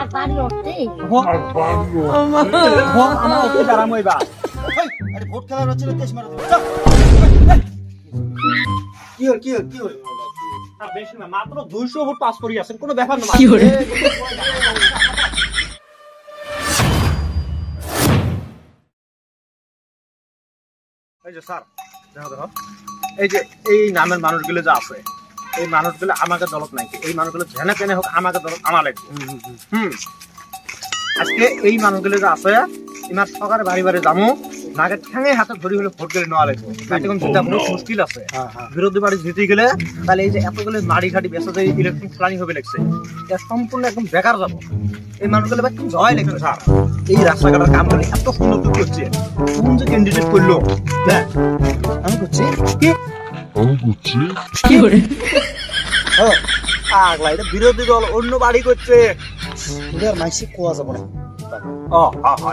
আর বাড়ি উঠতে আমার অত দাঁড়াম হইবা আরে ভোট খেলার হচ্ছে তেজ মারা দেব কি হল বেশি না মাত্র 200 ভোট পাস করি আছেন কোনো ব্যাপার না কি হরে এই যে স্যার দেখো এই যে এই নামের মানুষগুলো যা আছে এই মানুষগুলো আমাকে দলত নাই এই মানুষগুলো জেনে কেনে হোক আমাকে দলত আমার লাগবে আজকে এই মানুষগুলো যা আছে ইমার সকালে বাড়ি বাড়ি যাবো নাকে ঠ্যাঙে হাতে ধরি হলে ভোট করে নেওয়া লাগবে এখন যেটা কোনো মুশকিল আছে বিরোধী বাড়ি জিতে গেলে তাহলে এই যে এতগুলো মাড়ি ঘাটি বেসা যে ইলেকট্রিক প্ল্যানিং হবে লাগছে এটা সম্পূর্ণ একদম বেকার যাবো এই মানুষগুলো একটু জয় লাগবে স্যার এই রাস্তাঘাটের কাম করে এত সুন্দর তৈরি হচ্ছে কোন যে ক্যান্ডিডেট করলো আমি করছি কি করে ও আগলা এটা বিরোধী দল অন্য বাড়ি করছে ওদের মাইসি কোয়া যাবে না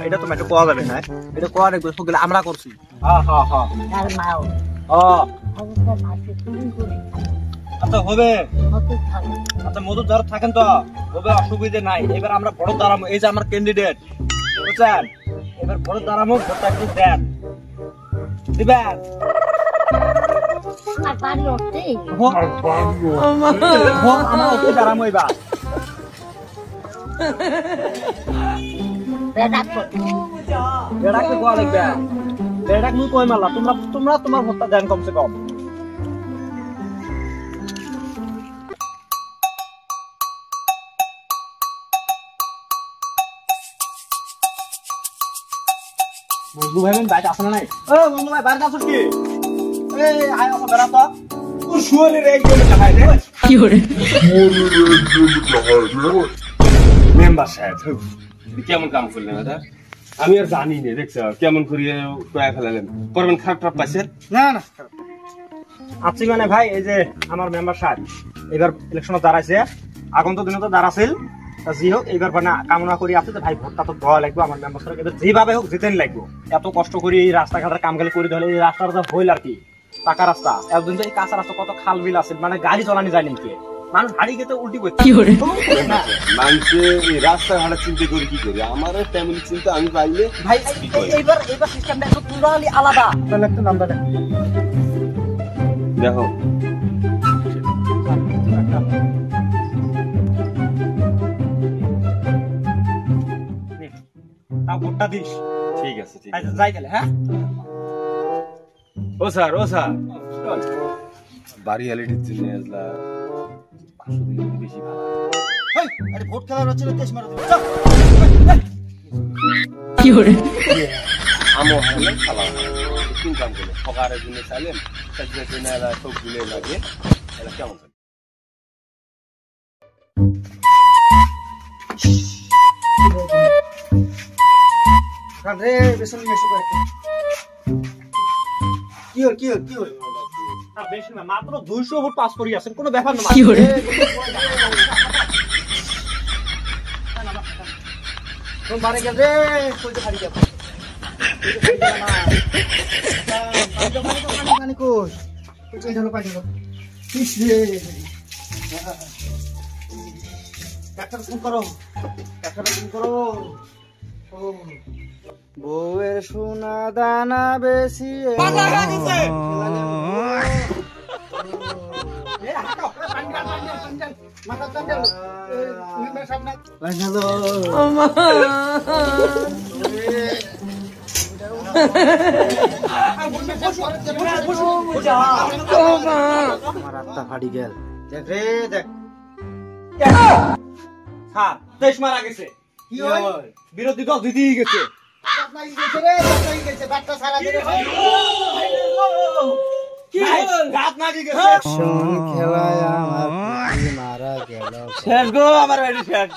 এটা তো মেট্রো কোয়া যাবে না এটা কোয়া রাখবে সবগুলো আমরা করছি আর মাও আচ্ছা হবে আচ্ছা মধুর ধার থাকেন তো হবে অসুবিধে নাই এবার আমরা বড় দাঁড়াবো এই যে আমার ক্যান্ডিডেট বুঝছেন এবার বড় দাঁড়াবো ভোটটা একটু দেন দিবেন আর বাড়ি উঠতে আমার অত দাঁড়াম হইবা বেড়াকে কোয়া লাগবে বেড়াক মুই কই মারলা তোমরা তোমার ভোটটা দেন কমসে কম বন্ধু ভাই বাইরে আসে না নাই ও বন্ধু ভাই বাইরে আসছ কি এই আয় আসো বেড়া তো ও শুয়ারে রে একদম চাহাই রে কি করে মেম্বার সাহেব কেমন কাম করলেন দাদা আমি আর জানি না দেখছ কেমন করিয়ে কয়া ফেলালেন করবেন খারাপ টাপ পাইছেন না আছি মানে ভাই এই যে আমার মেম্বার সাহেব এবার ইলেকশনে দাঁড়াইছে আগন্ত দিনে তো দাঁড়াছিল জি হোক এইবার মানে কামনা করি আছে যে ভাই ভোটটা তো দেওয়া লাগবে আমার মেম্বার সাহেব এবার যেভাবে হোক জিতেন লাগবে এত কষ্ট করে এই রাস্তাঘাটের কাম গেলে করে দিলে এই রাস্তাটা হইল আর কি পাকা রাস্তা একদিন তো এই কাঁচা রাস্তা কত খাল বিল আছে মানে গাড়ি চালানি যায় নাকি মানুষ হাড়ি খেতে উল্টি করছে মানুষে এই রাস্তাঘাটের চিন্তা করে কি করি আমার ফ্যামিলি চিন্তা আমি পাইলে ভাই এইবার সিস্টেমটা একটু পুরোলি আলাদা তাহলে একটা নাম দেন দেখো তাও ভোটটা দিস ঠিক আছে ঠিক আছে যাই গেলে হ্যাঁ ও স্যার বাড়ি হালিটির জন্য আসলা 500 দিন বেশি ভালো আরে ভোট খেলার হচ্ছে তেজ মারা দেব কি করে আমো হারলে খাওয়া তিন কাম করলে সকালের জন্য চাইলেন সাজে জন্য এলা সব গুলে লাগে এলা কেমন রে বেসন নিয়ে এসো কি হল আর বেশি না মাত্র 200 ভোট পাস করি আছেন কোনো ব্যাপার না কি করে তো মারে গেল রে কইতে পারি যাব পানি কই কই ঢালো পানি দাও কিস রে ডাক্তার ফোন করো ও বউয়ের সোনা দানা বেশি আমার আত্মা ফাটি গেল দেখ রে দেখ হ্যাঁ দেশ মারা গেছে কি হয় বিরোধী দল জিতেই গেছে খেলায় আমার মারা গেল শেষ গো আমার শেষ